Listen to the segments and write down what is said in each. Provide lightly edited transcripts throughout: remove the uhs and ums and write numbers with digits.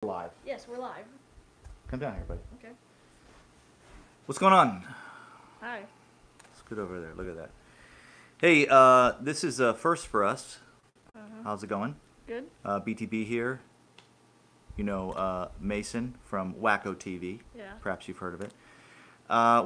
Live. Yes, we're live. Come down here, buddy. Okay. What's going on? Hi. Scoot over there. Look at that. Hey, this is first for us. How's it going? Good. BTB here. You know Mason from Wacko TV. Yeah. Perhaps you've heard of it.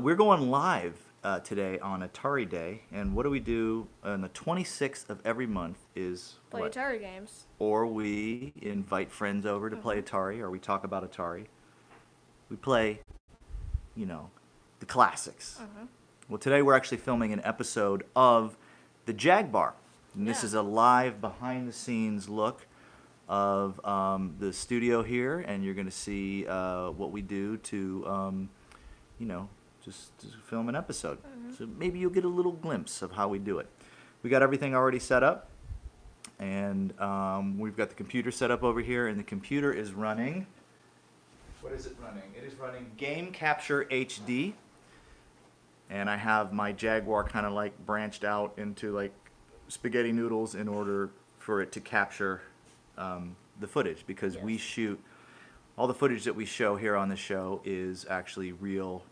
We're going live today on Atari Day, and what do we do on the 26th of every month is Play what? Atari games. Or we invite friends over to play Atari, or we talk about Atari. We play, you know, the classics. Well, today we're actually filming an episode of the Jag Bar. And this Yeah. is a live behind-the-scenes look of the studio here, and you're going to see what we do to, you know, just to film an episode. So maybe you'll get a little glimpse of how we do it. We got everything already set up, and we've got the computer set up over here, and the computer is running. What is it running? It is running Game Capture HD, and I have my Jaguar kind of like branched out into like spaghetti noodles in order for it to capture the footage, because we shoot all the footage that we show here on the show is actually real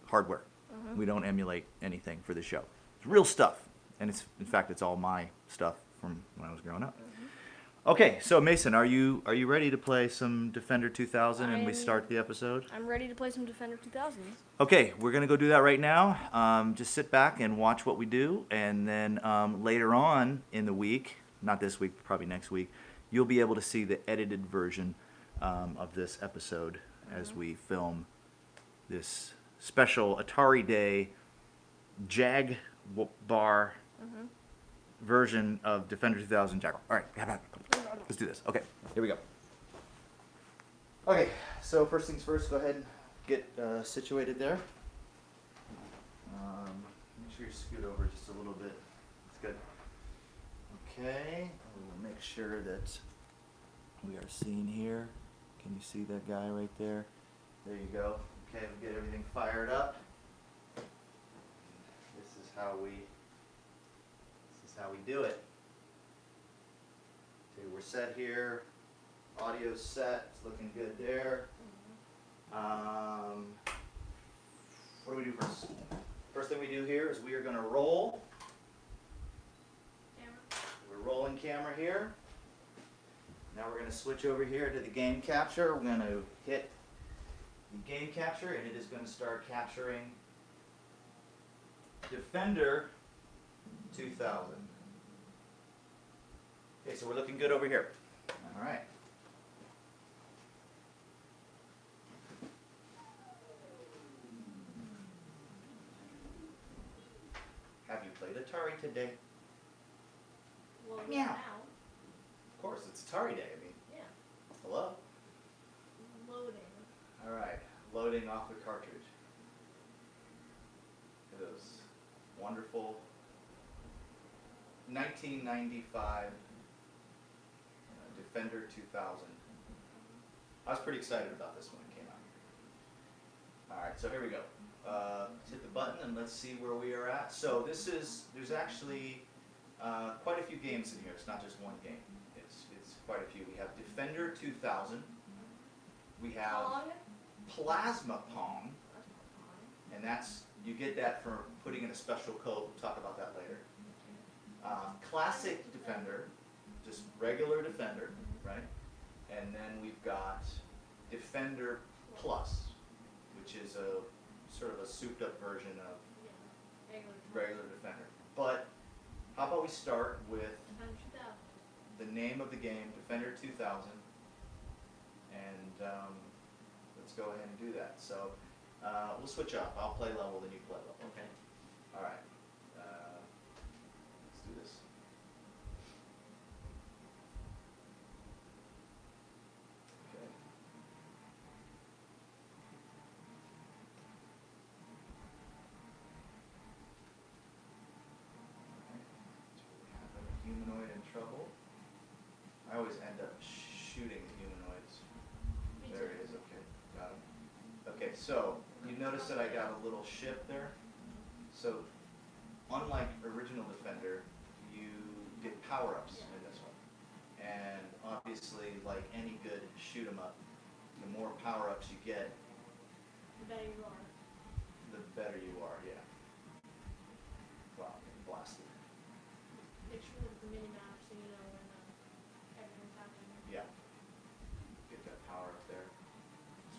hardware. We don't emulate anything for the show. It's real stuff, and it's in fact it's all my stuff from when I was growing up. Okay, so Mason, are you ready to play some Defender 2000 and we start the episode? I'm ready to play some Defender 2000. Okay, we're going to go do that right now. Just sit back and watch what we do, and then later on in the week, not this week, probably next week, you'll be able to see the edited version of this episode as we film this special Atari Day Jag Bar version of Defender 2000 Jaguar. All right, let's do this. Okay, here we go. Okay, so first things first, go ahead and get situated there. Make sure you scoot over just a little bit. That's good. Okay, we'll make sure that we are seen here. Can you see that guy right there? There you go. Okay, we'll get everything fired up. This is how we do it. Okay, we're set here. Audio's set. It's looking good there. What do we do first? First thing we do here is we are going to roll. We're rolling camera here. Now we're going to switch over here to the game capture. We're going to hit the game capture, and it is going to start capturing Defender 2000. Okay, so we're looking good over here. All right. Have you played Atari today? Well, Meow. now. Of course, it's Atari Day. I mean, Yeah. hello? Loading. All right, loading off the cartridge. It is wonderful 1995 Defender 2000. I was pretty excited about this when it came out. All right, so here we go. Let's hit the button and let's see where we are at. So there's actually quite a few games in here. It's not just one game. It's quite a few. We have Defender 2000. We have Plasma Pong, and you get that for putting in a special code. We'll talk about that later. Classic Defender, just regular Defender, right? And then we've got Defender Plus, which is a sort of a souped up version of regular Defender. But how about we start with the name of the game, Defender 2000, and let's go ahead and do that. So we'll switch up. I'll play level, then you play level. Okay. All right. Let's do this. Okay. Have a humanoid in trouble. I always end up shooting the humanoids. There he is. Okay, got him. Okay, so you notice that I got a little ship there. So unlike original Defender, you get power-ups in this one. And obviously, like any good shoot 'em up, the more power-ups you get, The better you are. the better you are, yeah. Wow, getting blasted. Make sure that the mini map so you know when everything's happening. Yeah. Get that power up there.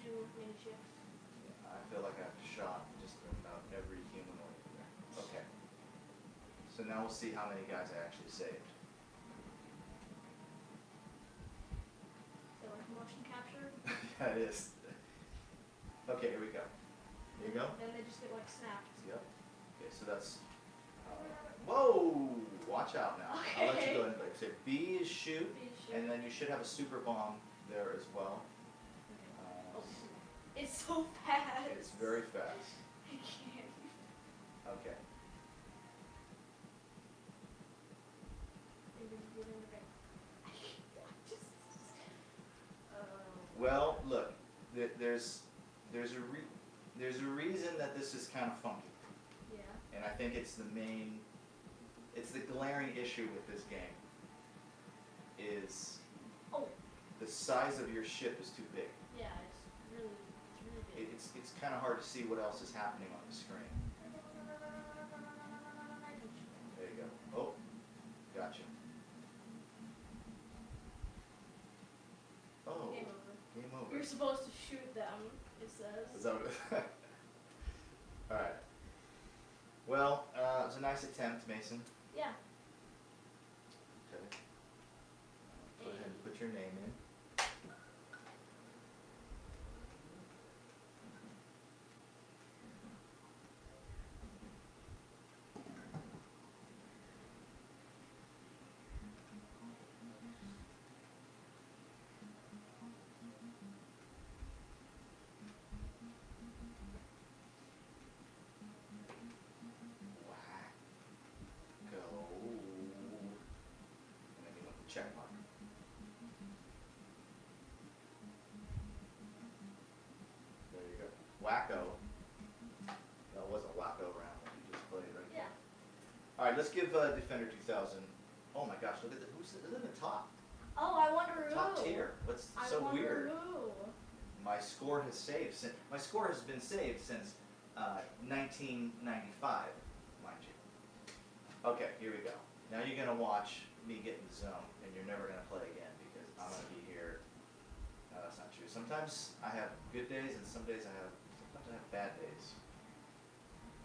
2 mini ships. Yeah, I feel like I've shot just about every humanoid in there. Okay. So now we'll see how many guys I actually saved. So like motion capture. Yeah, it is. Okay, here we go. Here you go. Then they just get like snapped. Yep. Okay, so that's. Whoa! Watch out now. I'll let you go ahead and play. Say B is shoot, B is shoot. and then you should have a super bomb there as well. Okay. Oh, it's so fast. It's very fast. I can't. Okay. Well, look, there's a reason that this is kind of funky, Yeah. and I think it's the glaring issue with this game is Oh. the size of your ship is too big. Yeah, it's really big. It's kind of hard to see what else is happening on the screen. There you go. Oh, gotcha. Oh, Game over. game over. You're supposed to shoot them, it says. Is that what All right. Well, it was a nice attempt, Mason. Yeah. Okay. Go ahead and put your name in. Go. And then you want the check mark. There you go. Wacko. That was a wacko round that you just played, right? Yeah. All right, let's give Defender 2000. Oh my gosh, look at who's in the top Oh, I wonder who. top tier. What's so I wonder weird? who. My score has been saved since 1995, mind you. Okay, here we go. Now you're gonna watch me get in the zone, and you're never gonna play again because I'm gonna be here. No, that's not true. Sometimes I have good days, and sometimes I have bad days.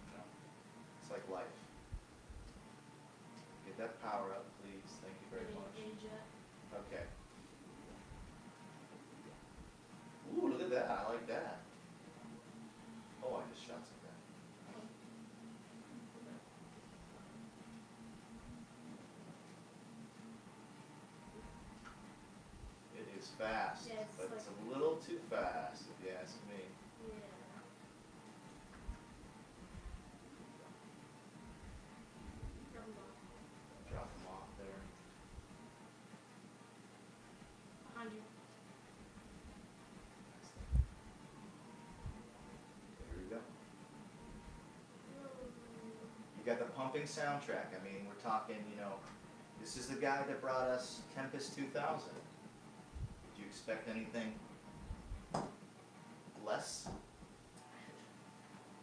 You know, it's like life. Get that power up, please. Thank you very much. Okay. Ooh, look at that. I like that. Oh, I just shot something. It is fast, Yeah, it's but like- it's a little too fast, if you ask me. Yeah. Drop them off there. Behind you. Here we go. You got the pumping soundtrack. I mean, we're talking, this is the guy that brought us Tempest 2000. Did you expect anything less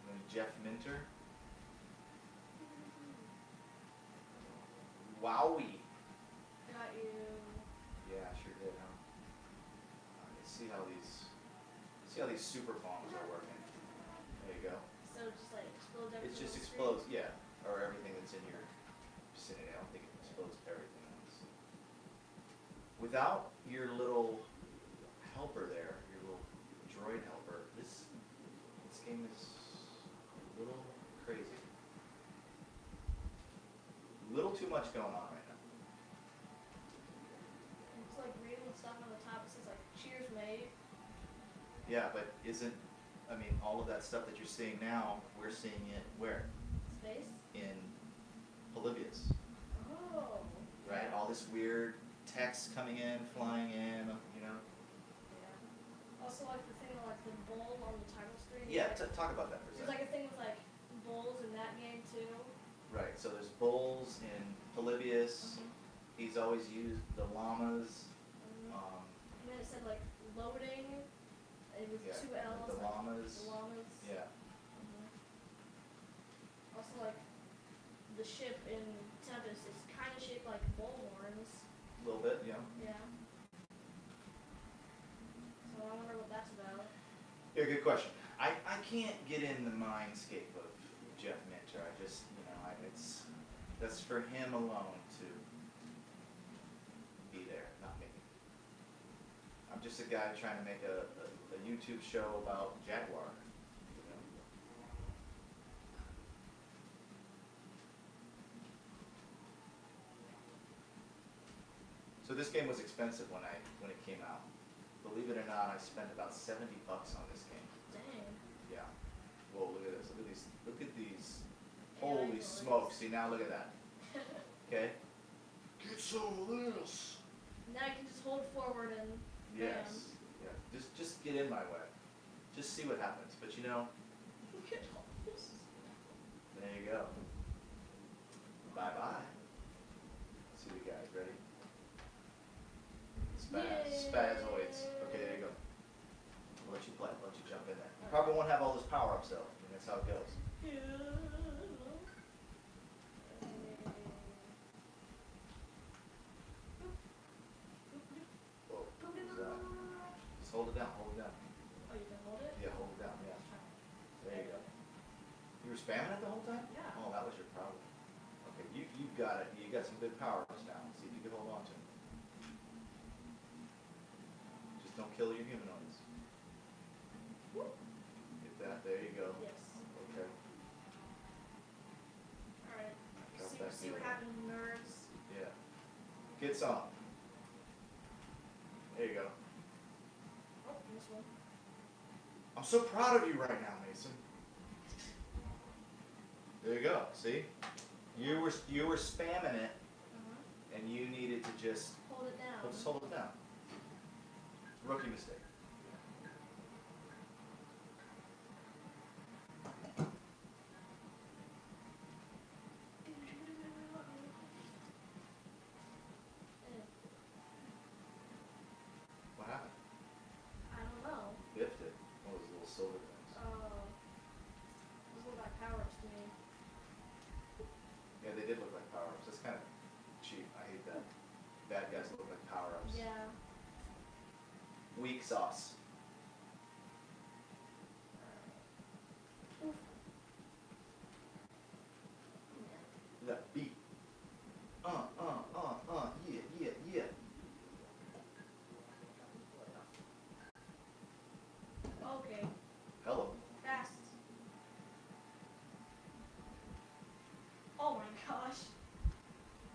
than Jeff Minter? Wowie. Got you. Yeah, I sure did, huh? Let's see how these super bombs are working. There you go. So it just like explodes everything. It just on the explodes, yeah, or everything that's in your vicinity. I don't think it explodes everything else. Without your little helper there, your little droid helper, this game is a little crazy. A little too much going on right now. screen. It's like reading the stuff on the top. It says like "Cheers, mate." Yeah, but all of that stuff that you're seeing now, we're seeing it where? Space. In Polybius. Oh. Right? All this weird text coming in, flying in, Yeah. Also, like the thing with like the bowl on the title screen. Yeah, like, talk about that for a there's second. like a thing with like bowls in that game too. Right, so there's bulls in Polybius. He's always used the llamas. And then it said like loading, Yeah. 2 L's. The llamas. The llamas. Yeah. Also, like, the ship in Tempest is kind of shaped like bullhorns. A little bit, yeah. Yeah. So I wonder what that's about. Yeah, good question. I can't get in the mindscape of Jeff Minter. I just, that's for him alone to be there, not me. I'm just a guy trying to make a YouTube show about Jaguar. You know? So this game was expensive when it came out. Believe it or not, I spent about $70 on this game. Dang. Yeah. Whoa, look at this. Look at these. Yeah, Holy I know smokes. See, now look at that. Okay? Get some of this. Now you can just hold forward and Yes. Yeah. Just get in my way. Just see what happens. But you know, look at all this. there you go. Bye-bye. Let's see what you guys ready? Spazoids. Okay, there you go. I'll let you play. I'll let you jump in there. You probably won't have all those power-ups though. I mean, that's how it goes. Whoa. What was that? Just hold it down. Hold it down. Oh, you can hold it? Yeah, hold it down. Yeah. There you go. You were spamming it the whole time? Yeah. Oh, that was your problem. Okay, you've got it. You got some good power-ups now. See if you can hold on to them. Just don't kill your humanoids. Get that. There you go. Yes. Okay. Alright. Got See, that see what feeling. happens, nerds. Yeah. Get some. There you go. Oh, this one. I'm so proud of you right now, Mason. There you go. See? You were spamming it, and you needed to just Hold it down. just hold it down. Rookie mistake. What happened? I don't know. Biffed it. One of those little silver things. Those look like power-ups to me. Yeah, they did look like power-ups. That's kind of cheap. I hate that. Bad guys look like power-ups. Yeah. Weak sauce. Oof. That beat. Yeah. Okay. Hello. Fast. Oh my gosh.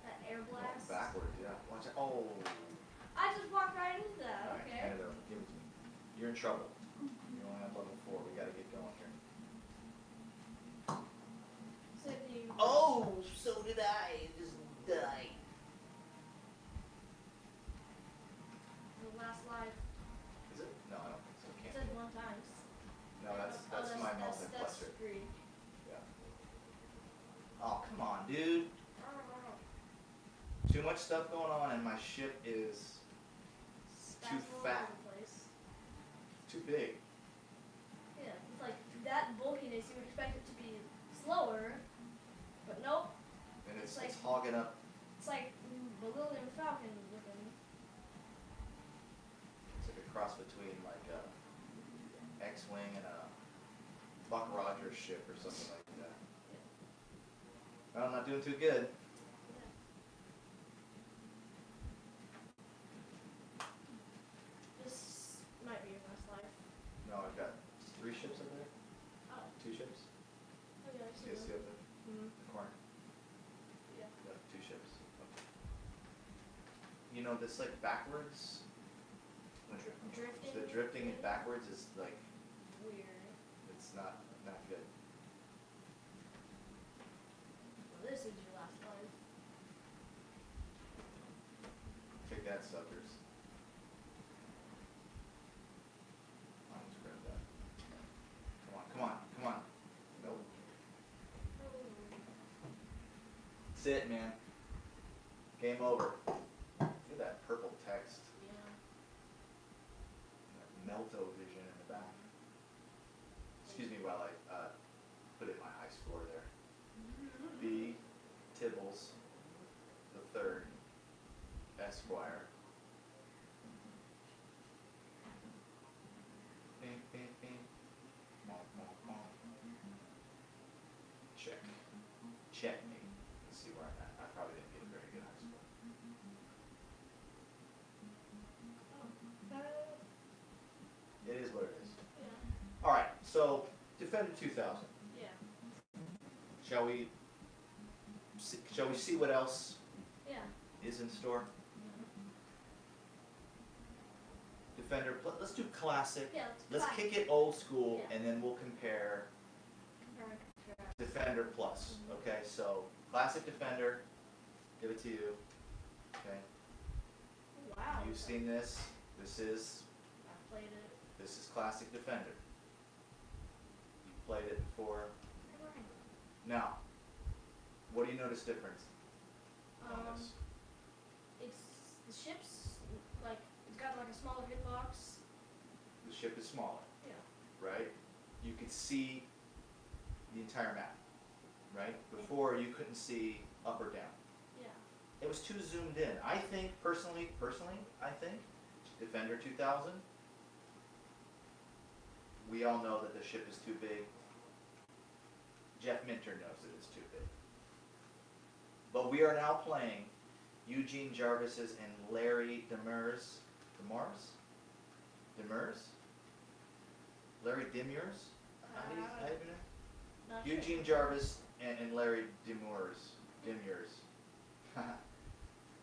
That air blast. Backwards, yeah. Watch it. Oh. I just walked right into that. Alright, Okay. hand it over. Give it to me. You're in trouble. You only have level 4. We gotta get going here. So if you. Oh, so did I. Just die. The last life. Is it? No, I don't think so. It Can't said be. 1 times. No, that's my multiplexer. That's greedy. Yeah. Oh, come on, dude. Too much stuff going on, and my ship is Spazzing all fat. over the place. too big. Yeah, it's like that bulkiness. You would expect it to be slower, but nope. And it's It's like- hogging up. It's like Millennium Falcon looking. It's like a cross between like a X-wing and a Buck Rogers ship or something like that. Well, I'm not doing too good. This might be your best life. No, I've got 3 ships up there. Oh, 2 ships. oh yeah, I see See that. up there? Mhm. The corner. Yeah. Yeah, 2 ships. Okay. You know, this like backwards. When Drifting. The drifting it backwards is like Weird. it's not good. Well, this is your last life. Take that, suckers. I'll just grab that. Come on. Nope. That's it, man. Game over. Look at that purple text. Yeah. That Melto vision in the back. Excuse me while I put in my ice floor there. B. Tibbles the third, Esquire. Bing, bing, bing. Bonk, bonk, bonk. Check. Checkmate. Let's see where I'm at. I probably didn't get a very good ice floor. It is what it is. Yeah. All right, so Defender 2000. Yeah. Shall we see what else Yeah. is in store? Defender, let's do classic. Yeah. Let's kick it old school, Yeah. and then we'll compare Compare. Defender Plus. Okay, so classic Defender, give it to you. Okay, Wow. you've seen this. This is I played it. this is classic Defender. You've played it before. Now, what do you notice difference on this? It's the ship's like it's got like a smaller hitbox. The ship is smaller, Yeah. right? You could see the entire map, right? Before you couldn't see up or down. Yeah. It was too zoomed in. I think personally, I think Defender 2000. We all know that the ship is too big. Jeff Minter knows that it's too big. But we are now playing Eugene Jarvis's and Larry Demers. Larry Demers? How do you know? Not Eugene Jarvis and Larry Demers.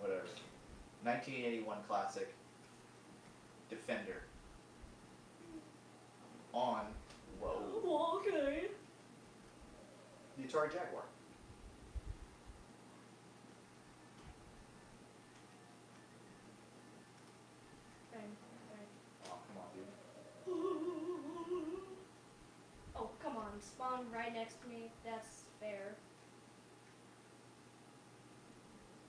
Whatever. 1981 classic Defender. On, whoa, Oh, okay. the Atari Jaguar. Oh, come on, dude. Oh, come on. Spawn right next to me. That's fair.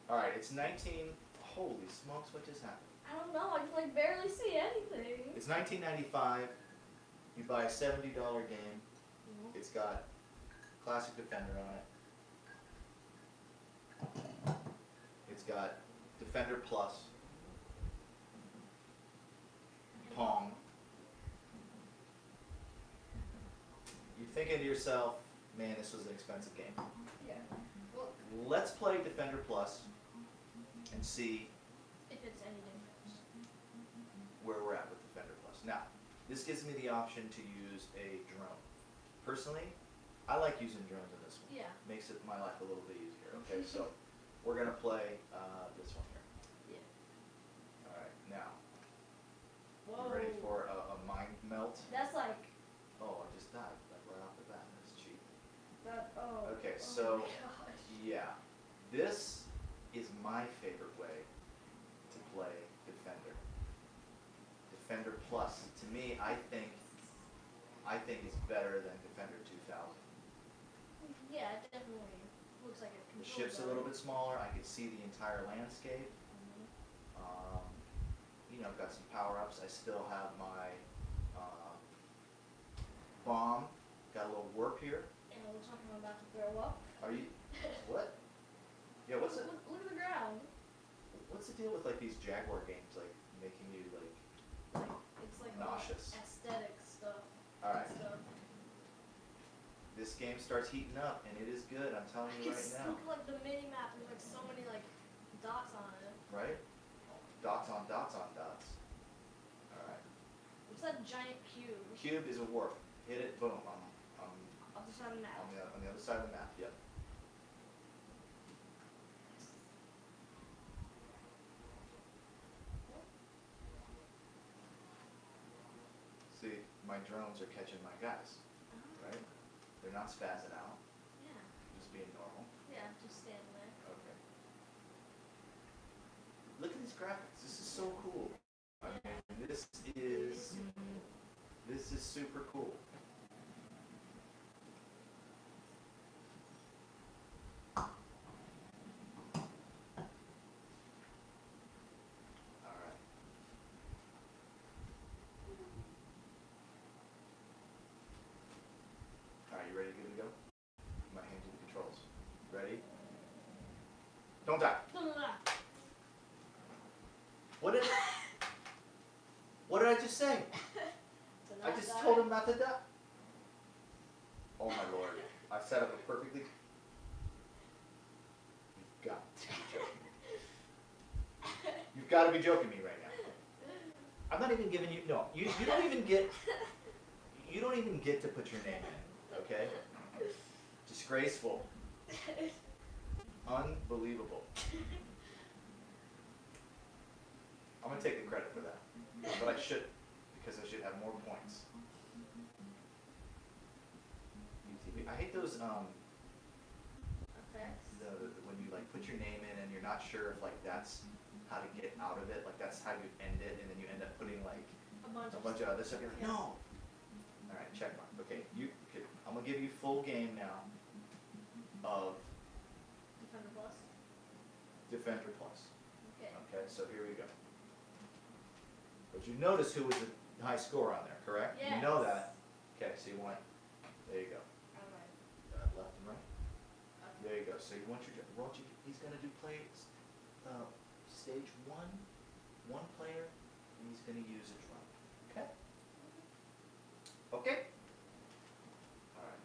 Alright, it's 19, holy smokes, what just happened? I don't know. I can like barely see anything. It's 1995, you buy a $70 game, it's got Classic Defender on it. It's got Defender Plus, Pong. You're thinking to yourself, man, this was an expensive game. Yeah. Well, Let's play Defender Plus and see if it's any difference. where we're at with Defender Plus. Now, this gives me the option to use a drone. Personally, I like using drones in this one. Yeah. Makes it my life a little bit easier. Okay, so we're gonna play this one here. Yeah. All right, now, Whoa. you ready for a mind melt? That's like Oh, I just died, like right off the bat. That's cheap. that. Oh. Okay, oh so my gosh. yeah, this is my favorite way to play Defender. Defender Plus, to me, I think is better than Defender 2000. Yeah, it definitely looks like it. The ship's a little bit smaller. I can see the entire landscape. You know, got some power-ups. I still have my bomb. Got a little warp here. And it looks like I'm about to throw up. Are you? What? Yeah. What's it? Look at the ground. What's the deal with like these Jaguar games, like making you like? It's like Nauseous. aesthetic stuff. All right. Stuff. This game starts heating up, and it is good. I'm telling you right now. Look like the mini map. There's like so many like dots on it. Right? Dots on dots on dots. All right. What's that giant cube? Cube is a warp. Hit it. Boom. Other side of the map. On the other side of the map. Yep. See, my drones are catching my guys. Right? They're not spazzing out. Yeah. Just being normal. Yeah. Just standing there. Okay. Look at these graphics. This is so cool. I mean, this is super cool. All right. I not just die. told him not to die. Oh my lord. I set up a perfectly... You've got to be joking me. You've got to be joking me right now. I'm not even giving you... No, you don't even get... You don't even get to put your name in, okay? Disgraceful. Unbelievable. I'm going to take the credit for that. But I should, because I should have more points. UTV. I hate those, Effects. when you like put your name in and you're not sure if like that's how to get out of it, like that's how you end it, and then you end up putting like A bunch a bunch of other stuff. You're like, Yeah. no. All right, check mark. Okay, I'm gonna give you full game now of Defender Plus. Defender Plus. Okay. Okay, so here we go. But you notice who was the high score on there, correct? Yes. You know that. Okay, so you want, there you go. Alright. Left and right. Okay. There you go. So you want he's gonna do stage one player, and he's gonna use a drum. Okay? Okay? Alright.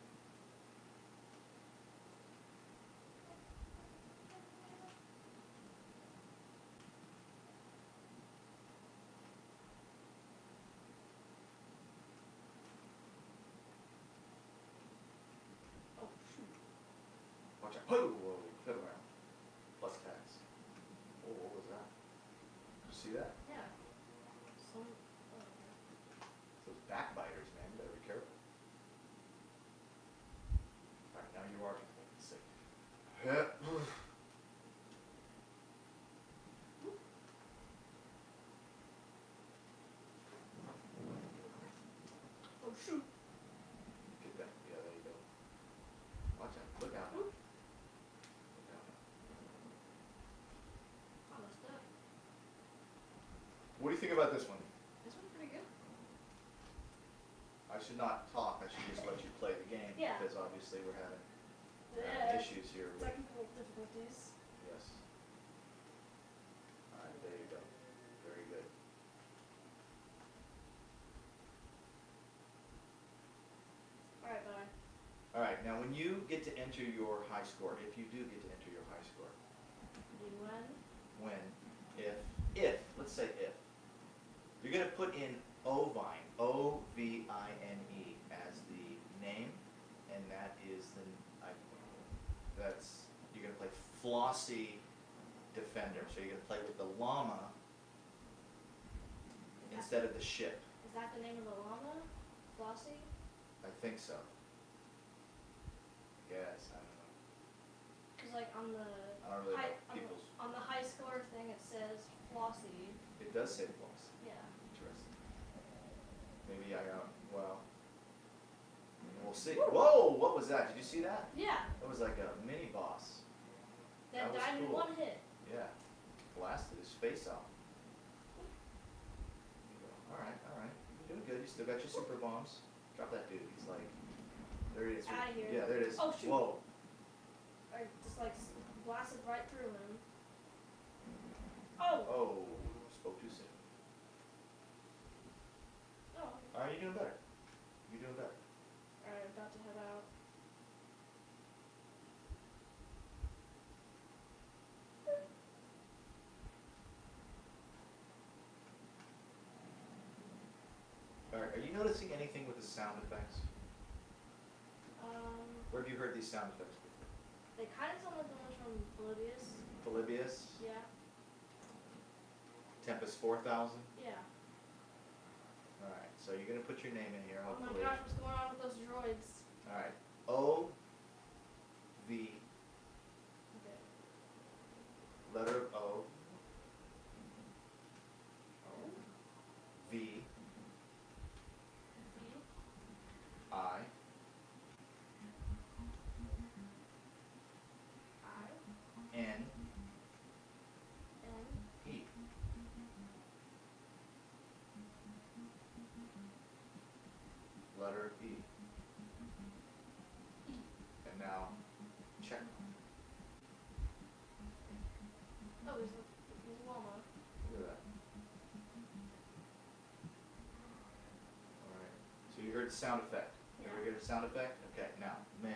Oh shoot. Watch out. Whoa, whoa, flip around. Plus tax. Oh, what was that? Did you see that? Yeah. Some. Oh, okay. Those backbiters, man. You better be careful. Alright, now you are sick. Oh shoot. Get that. Yeah, there you go. Watch out. Look out. Oop. Look out. Oh, that's that. What do you think about this one? This one's pretty good. I should not talk. I should just let you play the game. Yeah. Because obviously we're having issues here with... Technical difficulties. Yes. Alright, there you go. Very good. Alright, bye. Alright, now when you get to enter your high score, if you do get to enter your high score, When? let's say if, you're going to put in Ovine, O-V-I-N-E, as the name, and that is you're going to play Flossie Defender. So you're going to play with the llama instead of the ship. Is that the name of the llama? Flossie? I think so. Yes, I don't know. Cause like on the I don't really high, know people's... on the high score thing it says Flossie. It does say Flossie. Yeah. Interesting. Maybe I got, well, we'll see. Whoa, what was that? Did you see that? Yeah. That was like a mini boss. That was died in cool. one hit. Yeah. Blasted his face off. Alright, alright. You're doing good. You still got your super bombs. Drop that dude. He's like, there he is. Outta here. Yeah, there it is. Oh, shoot. Whoa. I just like blasted right through him. Oh! Oh, spoke too soon. Oh. Alright, you're doing better. You're doing better. Alright, about to head out. Alright, are you noticing anything with the sound effects? Where have you heard these sound effects before? They kind of sound like the ones from Polybius. Polybius? Yeah. Tempest 4000? Yeah. Alright, so you're gonna put your name in here, Oh my hopefully. gosh, what's going on with those droids? Alright. O V Okay. letter of O Oh. V V. I I. N N. E. Letter E. E. And now check. Oh, there's a llama. Look at that. Alright. the sound effect. You ever hear the sound effect? Okay, now, man.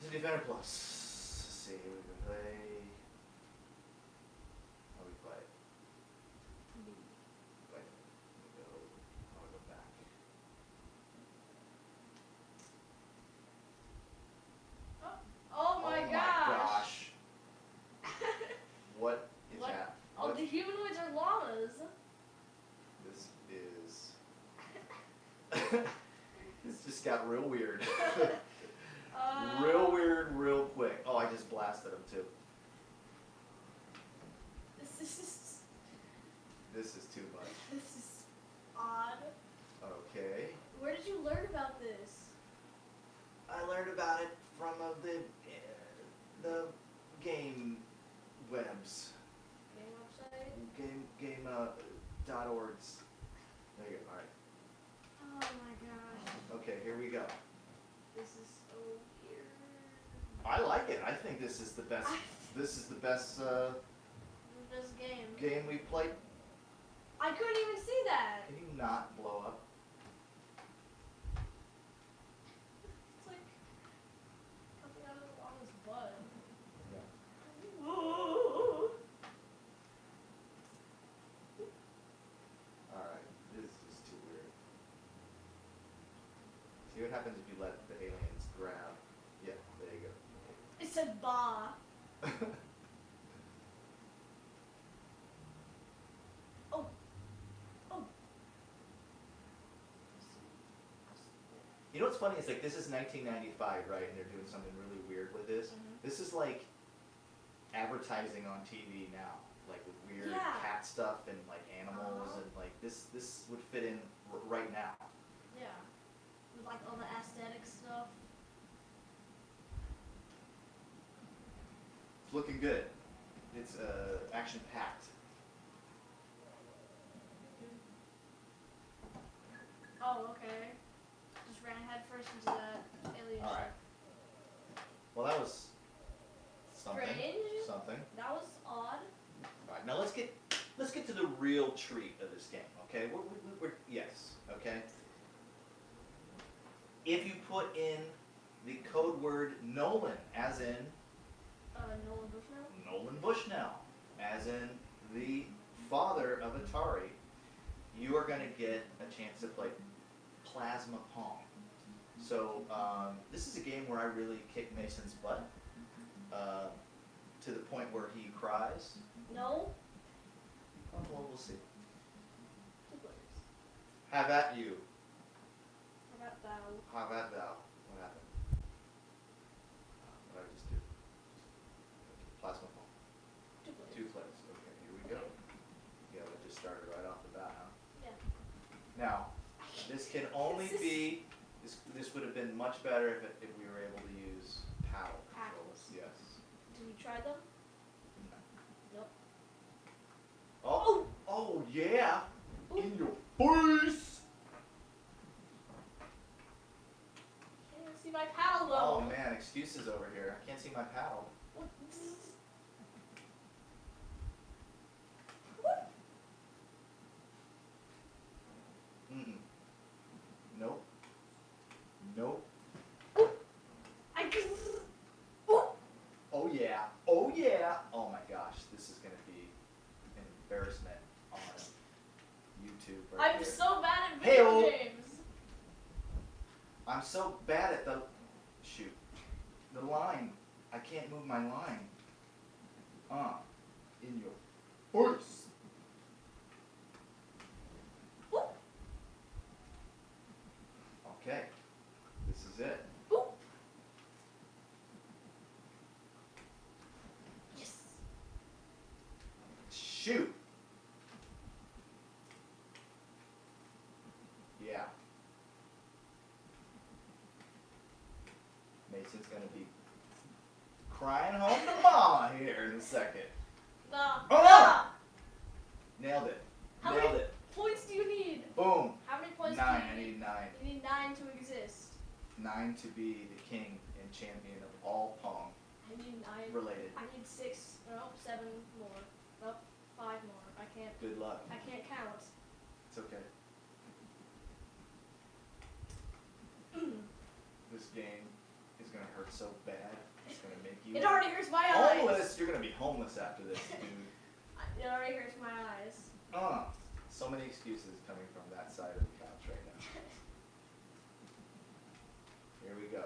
It's a Defender Plus. Let's see, we can play. How we play? Wait, I'll go back. Oh my gosh. What is What? that? Oh, the humanoids are llamas. This is. This just got real weird. Real weird, real quick. Oh, I just blasted him too. This is too much. This is odd. Okay. Where did you learn about this? I learned about it from the game webs. Game website? Game.orgs. There you go. All right. Oh my gosh. Okay, here we go. This is so weird. I like it. I think this is the best. This is the best This game. game we've played. I couldn't even see that. Can you not blow up? It's like coming out of the llama's butt. Yeah. All right. This is too weird. See what happens if you let the aliens grab. Yeah, there you go. It said ba. Oh. Oh. You know what's funny? It's like this is 1995, right? And they're doing something really weird with this. Mhm. This is like advertising on TV now, like with weird Yeah. cat stuff and like animals and like this would fit in right now. Yeah. With like all the aesthetic stuff. It's looking good. It's action packed. Oh, okay. Just ran head first into that alien All right. ship. Well, that was something. Strange. Something. That was odd. All right. Now let's get to the real treat of this game. Okay. We're yes. Okay. If you put in the code word Nolan, as in Nolan Bushnell? Nolan Bushnell, as in the father of Atari, you are going to get a chance to play Plasma Pong. So this is a game where I really kick Mason's butt to the point where he cries. No? Oh, well, we'll see. Two players. Have at you. How about thou? Have at thou. What happened? What did I just do? Plasma Pong. Two players. Two plays. Okay, here we go. Yeah, it just started right off the bat, huh? Yeah. Now, this can only be. This would have been much better if we were able to use paddle controls. Yes. Did you try them? Nope. Oh, oh yeah! Ooh. In your face! Can't even see my paddle Oh though. man, excuses over here. I can't see my paddle. What? Mm-mm. Nope. Nope. I can. Oh yeah. Oh yeah. Oh my gosh, this is gonna be an embarrassment on YouTube right I'm here. so bad at video Hey-o. games. I'm so bad at the line. I can't move my line. In your face. Okay. This is it. Ooh. Yes. Shoot. Yeah. Mason's gonna be crying home to mama here in a second. Nah. Oh! Nailed it. How Nailed many it. points do you need? Boom. How many points 9. do I you need 9. You need 9 to exist. 9 to be the king and champion of all Pong I need 9. related. I need 6. Nope, 7 more. Nope, 5 more. I can't. Good luck. I can't count. It's okay. office after this, dude. It already hurts my eyes. So many excuses coming from that side of the couch right now. Here we go.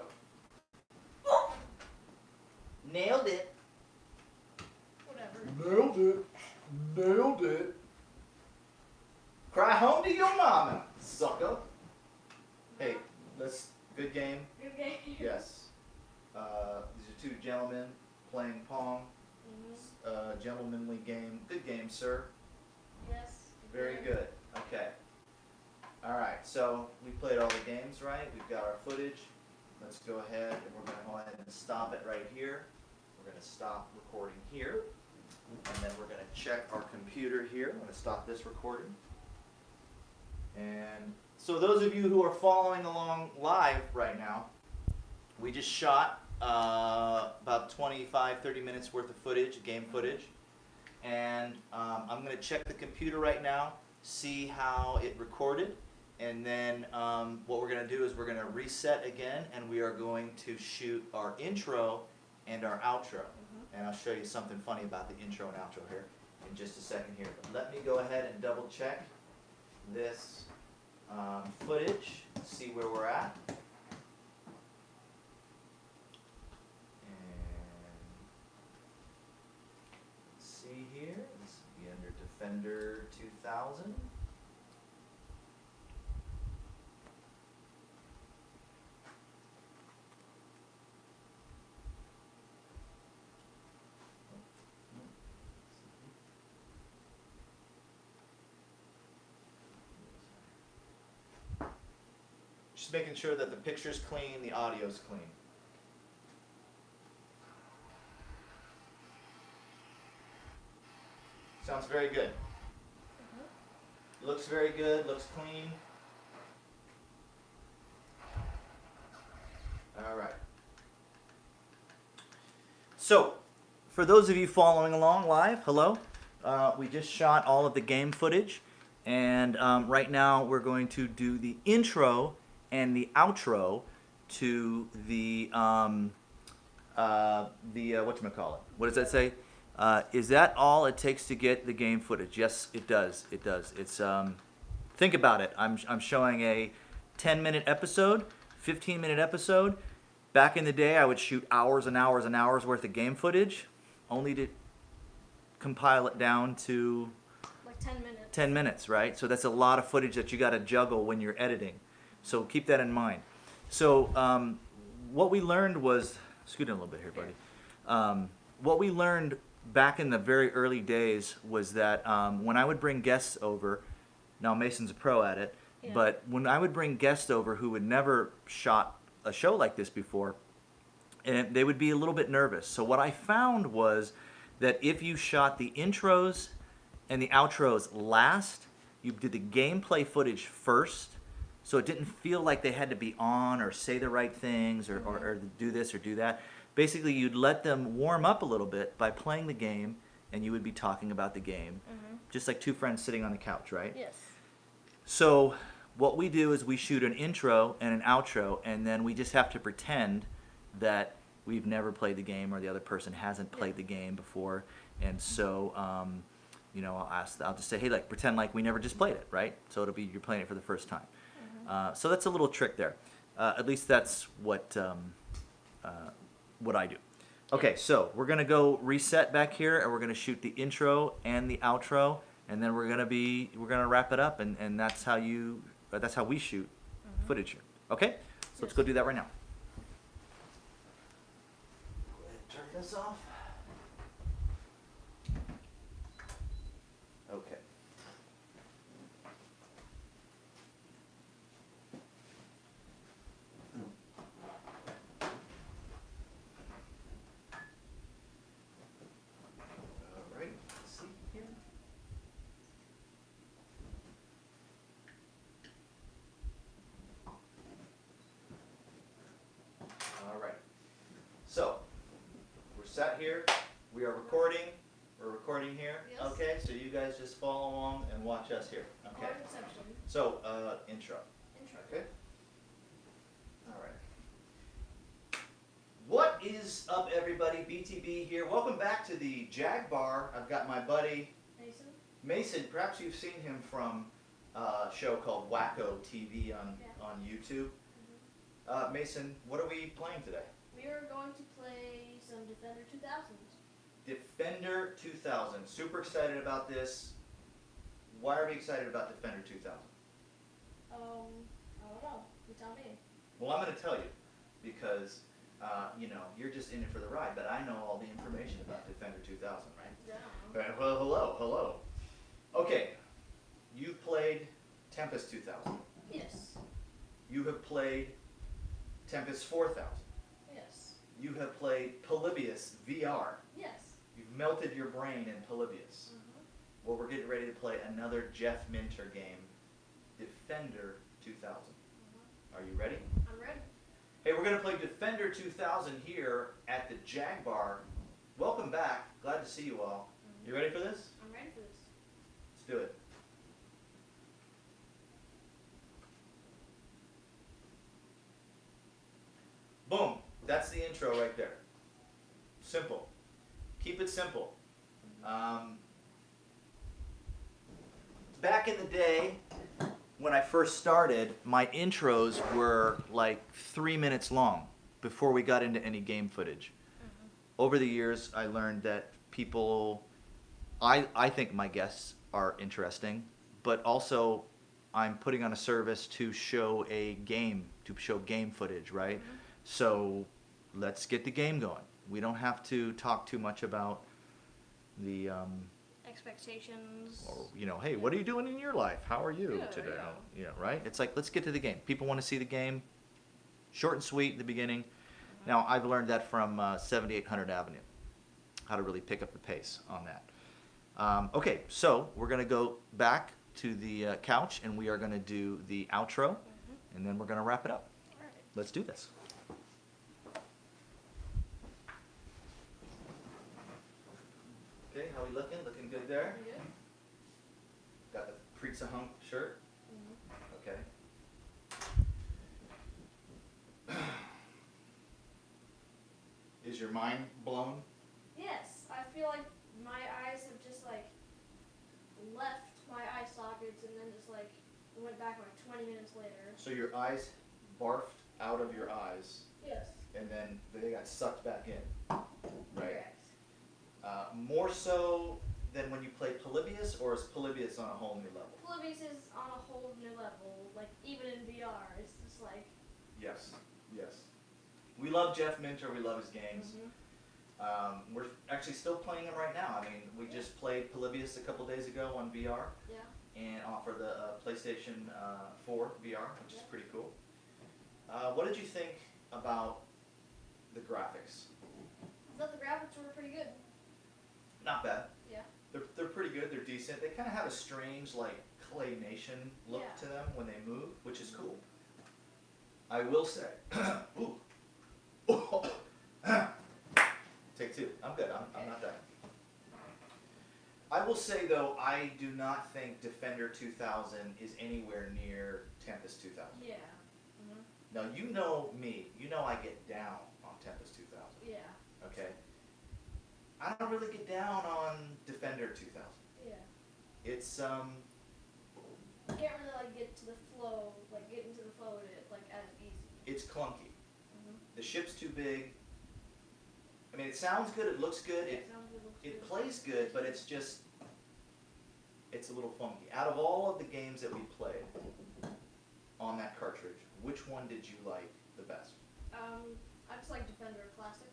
Nailed it. Whatever. Nailed it. Nailed it. Cry home to your mama, sucker. Hey, good game. Good game. Yes. These are two gentlemen playing Pong. Gentlemanly game. Good game, sir. Yes. Very good. Okay. All right. So we played all the games, right? We've got our footage. Let's go ahead and we're going to go ahead and stop it right here. We're going to stop recording here. And then we're going to check our computer here. I'm going to stop this recording. And so those of you who are following along live right now, we just shot about 25, 30 minutes worth of footage, game footage. And I'm going to check the computer right now, see how it recorded. And then what we're going to do is we're going to reset again, and we are going to shoot our intro and our outro. And I'll show you something funny about the intro and outro here in just a second here. But let me go ahead and double check this footage, see where we're at. See here, this will be under Defender 2000. Just making sure that the picture's clean, the audio's clean. Sounds very good. Looks very good, looks clean. All right. So, for those of you following along live, hello. We just shot all of the game footage, and right now we're going to do the intro and the outro to the whatchamacallit. What does that say? Is that all it takes to get the game footage? Yes, it does. It does. It's think about it. I'm showing a 10-minute episode, 15-minute episode. Back in the day, I would shoot hours and hours and hours worth of game footage, only to compile it down to like 10 minutes. 10 minutes, right? So that's a lot of footage that you got to juggle when you're editing. So keep that in mind. So what we learned was, scoot in a little bit here, buddy. What we learned back in the very early days was that when I would bring guests over, now Mason's a pro at it, but when I would bring guests over who had never shot a show like this before, and they would be a little bit nervous. So what I found was that if you shot the intros and the outros last, you did the gameplay footage first, so it didn't feel like they had to be on or say the right things or do this or do that. Basically, you'd let them warm up a little bit by playing the game, and you would be talking about the game, just like two friends sitting on the couch, right? Yes. So what we do is we shoot an intro and an outro, and then we just have to pretend that we've never played the game or the other person hasn't played the game before. And so, you know, I'll just say, hey, like, pretend like we never just played it, right? So it'll be you're playing it for the first time. So that's a little trick there. At least that's what I do. Okay, so we're gonna go reset back here, and we're gonna shoot the intro and the outro, and then we're gonna wrap it up, and that's how we shoot footage here. Okay, so let's go do that right now. Go ahead and turn this off. Okay. So, we're set here, we are recording, we're recording here, Yes. Okay, so you guys just follow along and watch us here, okay? Hard exception. So, intro, Intro. okay? Alright. What What is up, everybody? BTB here. Welcome back to the Jag Bar. I've got my buddy Mason? Mason. Perhaps you've seen him from a show called Wacko TV on YouTube. Mason, what are we playing today? We are going to play some Defender 2000s. Defender 2000. Super excited about this. Why are we excited about Defender 2000? I don't know. You tell me. Well, I'm going to tell you because, you're just in it for the ride, but I know all the information about Defender 2000, right? Yeah. Right, well, hello. Okay, you've played Tempest 2000. Yes. You have played Tempest 4000. Yes. You have played Polybius VR. Yes. You've melted your brain in Polybius. Well, we're getting ready to play another Jeff Minter game, Defender 2000. Are you ready? I'm ready. Hey, we're going to play Defender 2000 here at the Jag Bar. Welcome back. Glad to see you all. You ready for this? I'm ready for this. Let's do it. Boom. That's the intro right there. Simple. Keep it simple. Back in the day, when I first started, my intros were like 3 minutes long before we got into any game footage. Over the years, I learned that people, I think my guests are interesting, but also I'm putting on a service to show a game, to show game footage, right? So let's get the game going. We don't have to talk too much about the Expectations. or hey, what are you doing in your life? How are you Yeah, today? yeah. Right? It's like, let's get to the game. People want to see the game. Short and sweet in the beginning. Now, I've learned that from 7800 Avenue, how to really pick up the pace on that. Okay, so we're going to go back to the couch, and we are going to do the outro, and then we're going to wrap it up. All right. Let's do this. Okay, how we looking? Looking good there? Pretty good. Got the Pizza Hump shirt? Okay. Is your mind blown? Yes. I feel like my eyes have just left my eye sockets and then just went back 20 minutes later. So your eyes barfed out of your eyes, Yes. and then they got sucked back in, right? Correct. More so than when you play Polybius, or is Polybius on a whole new level? Polybius is on a whole new level. Even in VR, it's just Yes, yes. We love Jeff Minter. We love his games. We're actually still playing them right now. I mean, we just played Polybius a couple days ago on VR, Yeah. and offer the PlayStation 4 VR, which is Yeah. pretty cool. What did you think about the graphics? I thought the graphics were pretty good. Not bad. Yeah. They're pretty good. They're decent. They kind of have a strange claymation look Yeah. to them when they move, which is cool. I will say, ooh, take two. I'm good. I'm not done. I will say though, I do not think Defender 2000 is anywhere near Tempest 2000. Yeah. Now you know me. You know I get down on Tempest 2000. Yeah. Okay. I don't really get down on Defender 2000. Yeah. It's I can't really get to the flow, get into the flow of it as easy. it's clunky. The ship's too big. I mean, it sounds good. It looks good. Yeah, sounds good, looks It good. plays good, but it's a little funky. Out of all of the games that we played on that cartridge, which one did you like the best? I just like Defender Classic.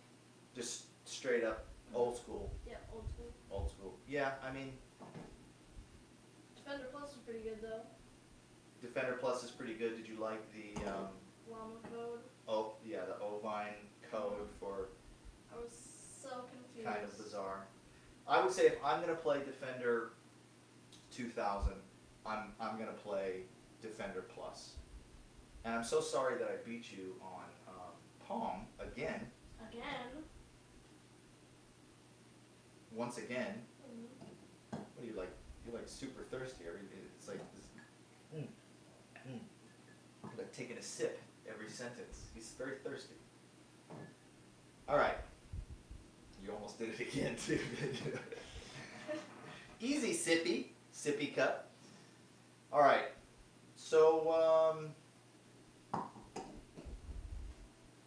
Just straight up old school. Yeah, old school. Old school. Yeah, I mean, Defender Plus is pretty good though. Defender Plus is pretty good. Did you like the Llama code. the Ovine code for I was so confused. kind of bizarre? I would say if I'm gonna play Defender 2000, I'm gonna play Defender Plus. And I'm so sorry that I beat you on Pong again. Again. Once again. What are you like? You're like super thirsty. It's like this. Like taking a sip every sentence. He's very thirsty. All right. You almost did it again, too. Easy, sippy cup. All right. So,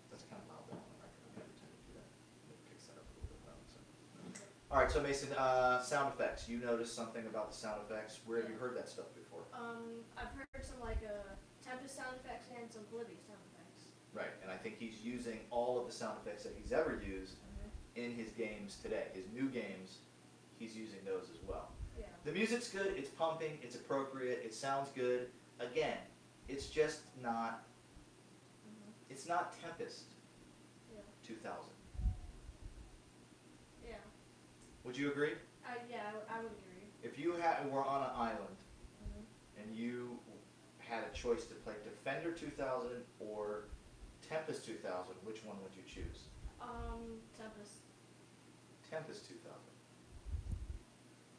that's kind of loud there on the record. I'm never tend to do that. It picks that up a little bit loud. So. All right. So Mason, sound effects. You noticed something about the sound effects. Where have you heard that stuff before? I've heard some like Tempest sound effects and some Blibby sound effects. Right. And I think he's using all of the sound effects that he's ever used in his games today. His new games, he's using those as well. Yeah. The music's good, it's pumping, it's appropriate, it sounds good. Again, it's just not, it's not Tempest 2000. Yeah. Would you agree? Yeah, I would agree. If you were on an island and you had a choice to play Defender 2000 or Tempest 2000, which one would you choose? Tempest. Tempest 2000.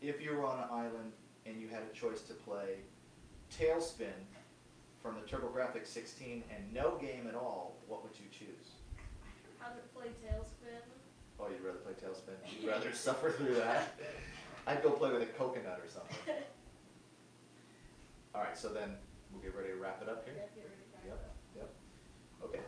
If you were on an island and you had a choice to play Tailspin from the TurboGrafx 16 and no game at all, what would you choose? I would play Tailspin. Oh, you'd rather play Tailspin? You'd rather suffer through that? I'd go play with a coconut or something. All right, so then we'll get ready to wrap it up here? Yeah, get ready to wrap it up. Yep. Okay.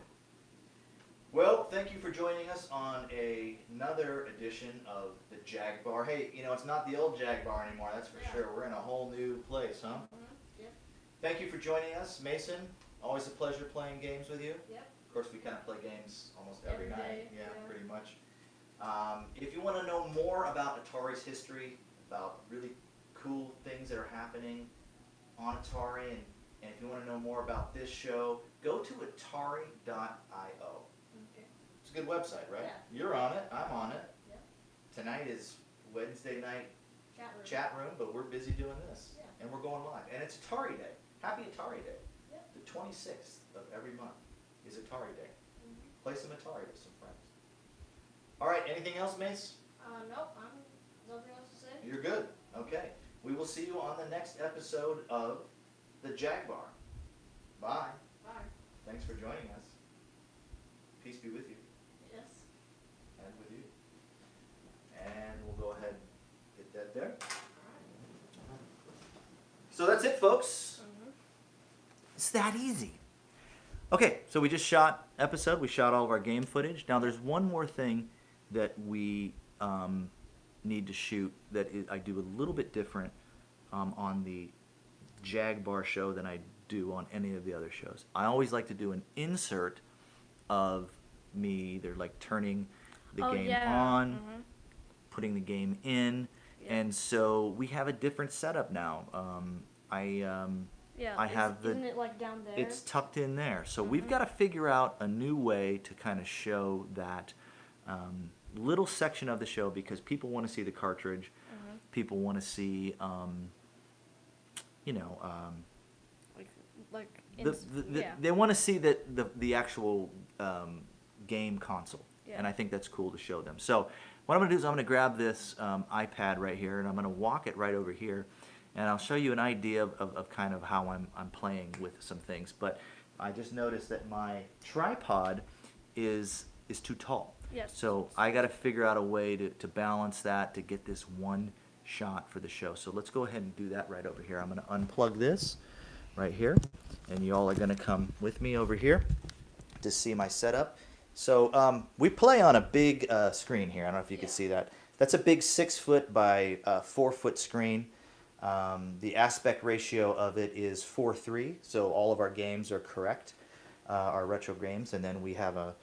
Well, thank you for joining us on another edition of the Jag Bar. Hey, you know, it's not the old Jag Bar anymore, that's for sure. We're in a whole new place, huh? Yep. Thank you for joining us. Mason, always a pleasure playing games with you. Yep. Of course, we kind of play games almost every night. Day, Yeah, yeah. pretty much. If you want to know more about Atari's history, about really cool things that are happening on Atari, and if you want to know more about this show, go to atari.io. Okay. It's a good website, right? Yeah. You're on it. I'm on it. Yep. Tonight is Wednesday night Chat room. but we're busy doing this. Yeah. And we're going live. And it's Atari Day. Happy Atari Day. Yep. The 26th of every month is Atari Day. Play some Atari with some friends. All right, anything else, Mace? Nope, nothing else to say. You're good. Okay. We will see you on the next episode of the Jag Bar. Bye. Bye. Thanks for joining us. Peace be with you. Yes. And with you. And we'll go ahead and get that there. Alright. So that's it, folks. It's that easy. Okay, so we just shot episode. We shot all of our game footage. Now there's one more thing that we need to shoot that I do a little bit different on the Jag Bar show than I do on any of the other shows. I always like to do an insert of me either like turning the game on, putting the game in, and so we have a different setup now. I have the. Isn't it like down there? It's tucked in there, so we've got to figure out a new way to kind of show that little section of the show because people want to see the cartridge. People want to see, they want to see the actual game console, and I think that's cool to show them. So what I'm going to do is I'm going to grab this iPad right here, and I'm going to walk it right over here, and I'll show you an idea of kind of how I'm playing with some things. But I just noticed that my tripod is too tall. Yes. So I got to figure out a way to balance that to get this one shot for the show. So let's go ahead and do that right over here. I'm going to unplug this right here, and you all are going to come with me over here to see my setup. So we play on a big screen here. I don't know if you can see that. That's a big 6-foot by 4-foot screen. The aspect ratio of it is 4:3, so all of our games are correct, our retro games, and then we have a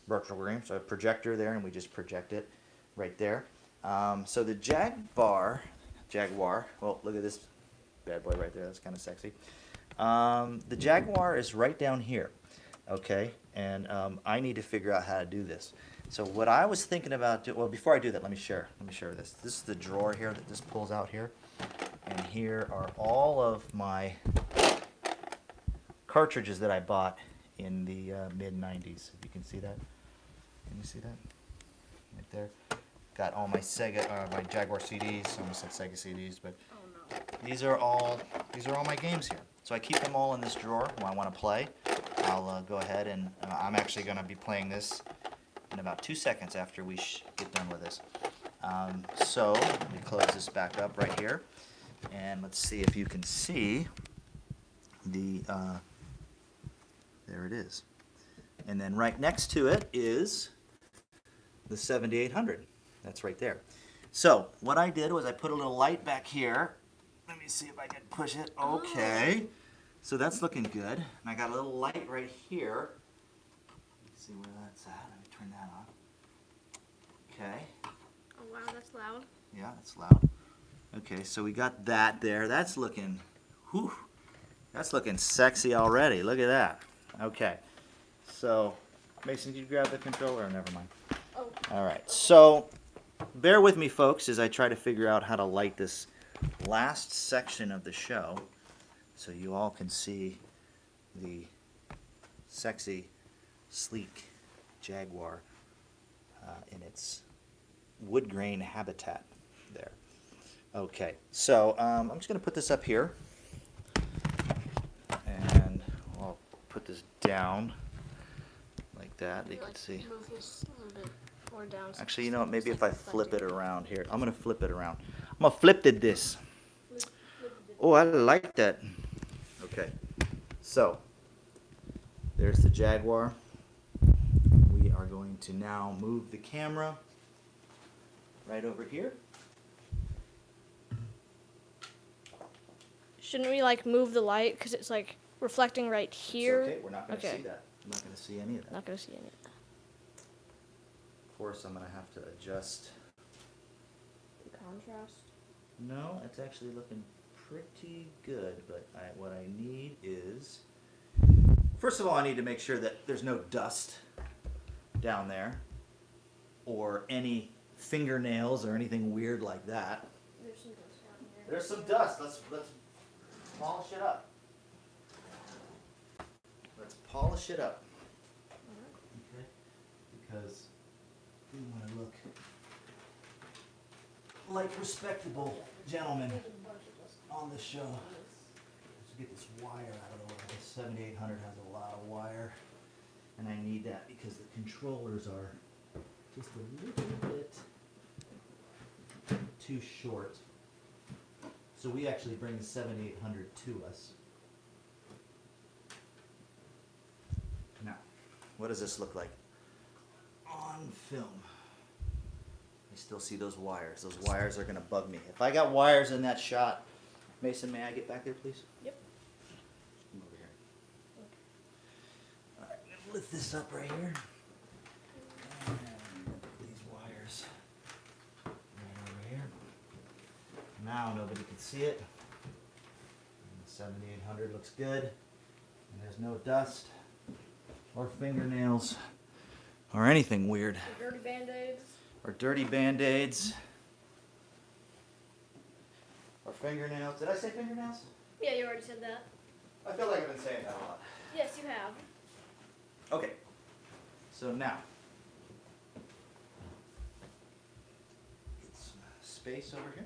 virtual games, so a projector there, and we just project it right there. So the Jaguar, well, look at this bad boy right there, that's kind of sexy. The Jaguar is right down here, okay, and I need to figure out how to do this. So what I was thinking about, well, before I do that, let me share this. This is the drawer here that this pulls out here, and here are all of my cartridges that I bought in the mid-90s, if you can see that. Can you see that? Right there. Got all my my Jaguar CDs. I almost said Sega CDs, but these are all my games here. So I keep them all in this drawer when I want to play. I'll go ahead and I'm actually going to be playing this in about 2 seconds after we get done with this. So let me close this back up right here, and let's see if you can see the, there it is. And then right next to it is the 7800. That's right there. So what I did was I put a little light back here. Let me see if I can push it. Okay. So that's looking good. And I got a little light right here. Let's see where that's at. Let me turn that on. Okay. Oh wow, that's loud. Yeah, that's loud. Okay, so we got that there. That's looking, whew, that's looking sexy already. Look at that. Okay. So, Mason, did you grab the controller? Or never mind. Oh. All right. So, bear with me, folks, as I try to figure out how to light this last section of the show so you all can see the sexy, sleek Jaguar in its wood grain habitat there. Okay, so I'm just going to put this up here, and I'll put this down like that. You can see. Move this a little bit more down. Actually, you know what? Maybe if I flip it around here. I'm going to flip it around. I'm going to flip this. Oh, I like that. Okay, so there's the Jaguar. We are going to now move the camera right over here. Shouldn't we like move the light because it's like reflecting right here? It's okay, we're not going to Okay. see that. I'm not going to see any of that. Not gonna see any of that. Of course, I'm going to have to adjust. The contrast. No, it's actually looking pretty good, but what I need is, first of all, I need to make sure that there's no dust down there or any fingernails or anything weird like that. There's some dust down here. There's some dust. Let's polish it up. Let's polish it up. Okay? Because we want to look like respectable gentlemen on the show. Let's get this wire out of the way. The 7800 has a lot of wire, and I need that because the controllers are just a little bit too short. So we actually bring the 7800 to us. Now, what does this look like on film? I still see those wires. Those wires are going to bug me. If I got wires in that shot, Mason, may I get back there, please? Yep. Come over here. All right, I'm going to lift this up right here. And put these wires right over here. Now nobody can see it. And the 7800 looks good. And there's no dust or fingernails or anything weird. Dirty band-aids. Or dirty band-aids. Or fingernails. Did I say fingernails? Yeah, you already said that. I feel like I've been saying that a lot. Yes, you have. Okay. So now. Get some space over here.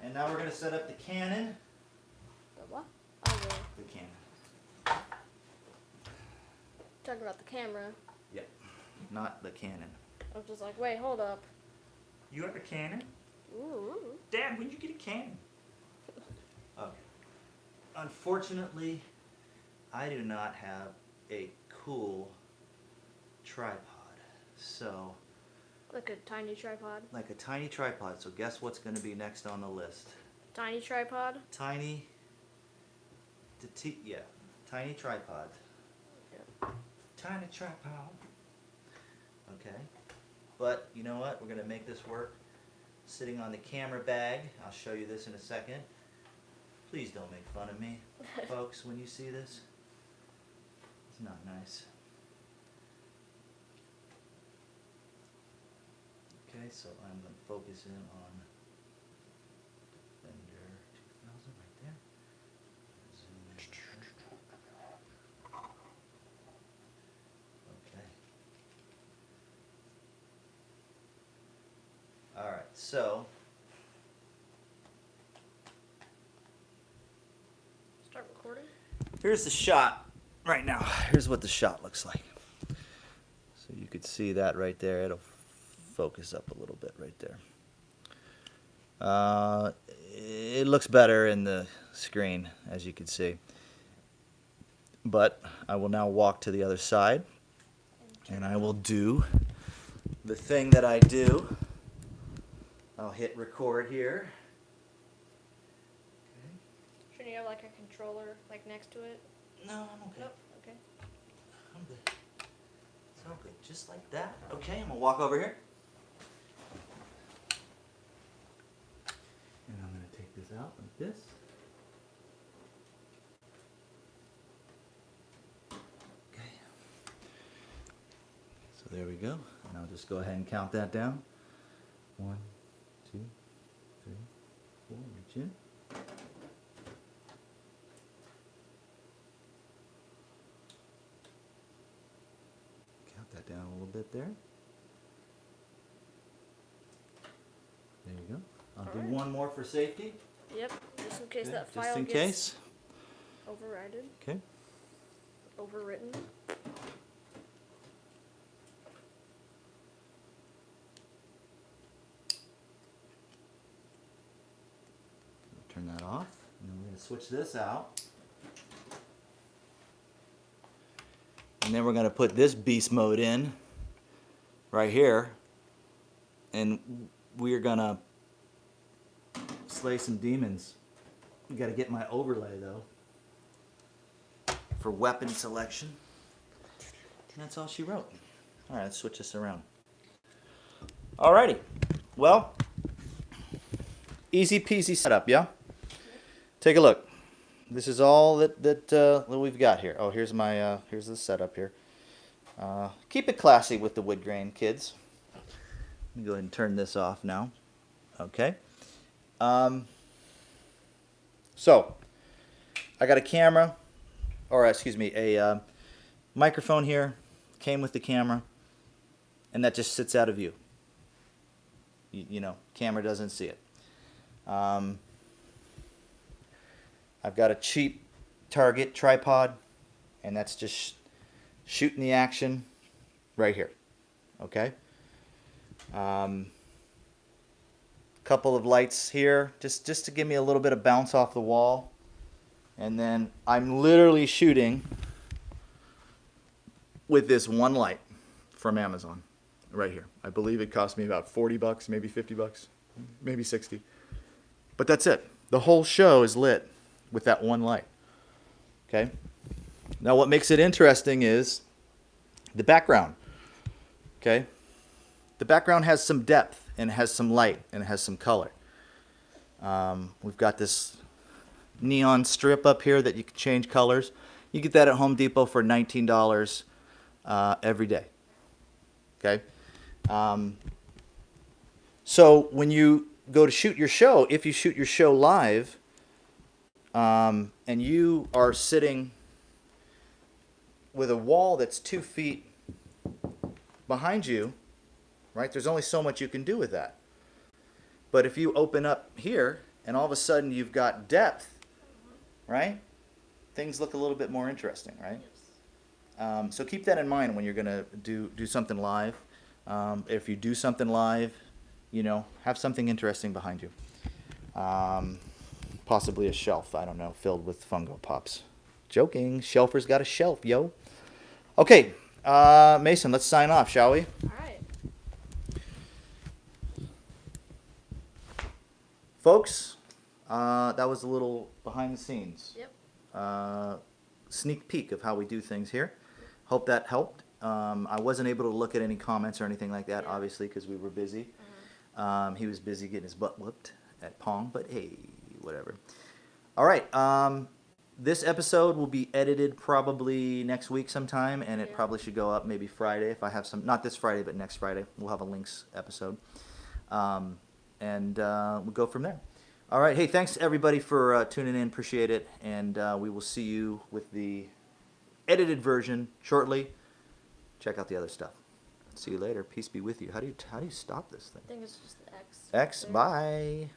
And now we're going to set up the cannon. The what? Oh, The cannon. talking about the camera. Yep. Not the cannon. I was just like, wait, hold up. You have a cannon? Ooh. Dad, when'd you get a cannon? Okay. Unfortunately, I do not have a cool tripod. So, Like a tiny tripod. like a tiny tripod. So guess what's going to be next on the list? Tiny tripod? Tiny, yeah, tiny tripod. Yep. Tiny tripod. Okay. But you know what? We're going to make this work. Sitting on the camera bag. I'll show you this in a second. Please don't make fun of me, folks, when you see this. It's not nice. Okay, so I'm going to focus in on Fender 2000 right there. Zoom in there. Okay. All right, so Start recording. here's the shot right now. Here's what the shot looks like. So you could could see that right there. It'll focus up a little bit right there. It looks better in the screen, as you can see. But I will now walk to the other side, and I will do the thing that I do. I'll hit record here. Shouldn't you have like a controller like next to it? No, I'm okay. Nope. Okay. I'm good. It's all good. Just like that. Okay, I'm going to walk over here. And I'm going to take this out like this. Okay. So there we go. And I'll just go ahead and count that down. 1, 2, 3, 4. Reach in. Count that down a little bit there. There you go. I'll do one more for safety. Yep. Just in case Okay, that file just in gets case. overridden. Okay. Overwritten. Turn that off. And then we're going to switch this out. And then we're going to put this beast mode in right here. And we're going to slay some demons. You got to get my overlay though for weapon selection. And that's all she wrote. All right, let's switch this around. Alrighty. Well, easy peasy setup, yeah? Take a look. This is all that we've got here. Oh, here's my here's the setup here. Keep it classy with the wood grain, kids. Let me go ahead and turn this off now. Okay. So, I got a camera, or excuse me, a microphone here. Came with the camera, and that just sits out of view. You know, camera doesn't see it. I've got a cheap Target tripod, and that's just shooting the action right here. Okay. Couple of lights here, just to give me a little bit of bounce off the wall, and then I'm literally shooting with this one light from Amazon right here. I believe it cost me about 40 bucks, maybe 50 bucks, maybe 60. But that's it. The whole show is lit with that one light. Okay? Now what makes it interesting is the background. Okay? The background has some depth and it has some light and it has some color. We've got this neon strip up here that you can change colors. You get that at Home Depot for $19 every day. Okay? So when you go to shoot your show, if you shoot your show live, and you are sitting with a wall that's 2 feet behind you, right? There's only so much you can do with that. But if you open up here and all of a sudden you've got depth, right? Things look a little bit more interesting, right? So keep that in mind when you're going to do something live. If you do something live, you know, have something interesting behind you. Possibly a shelf, I don't know, filled with Fungo Pops. Joking. Shelfer's got a shelf, yo. Okay, Mason, let's sign off, shall we? All right. Folks, that was a little behind the scenes. Yep. Sneak peek of how we do things here. Hope that helped. I wasn't able to look at any comments or anything like that, Yeah. obviously, because we were busy. He was busy getting his butt whooped at Pong, but hey, whatever. All right. This episode will be edited probably next week sometime, and it Yeah. probably should go up maybe Friday if I have some. Not this Friday, but next Friday. We'll have a links episode. And we'll go from there. All right. Hey, thanks everybody for tuning in. Appreciate it. And we will see you with the edited version shortly. Check out the other stuff. See you later. Peace be with you. How do you stop this thing? I think it's just the X. X. there. Bye.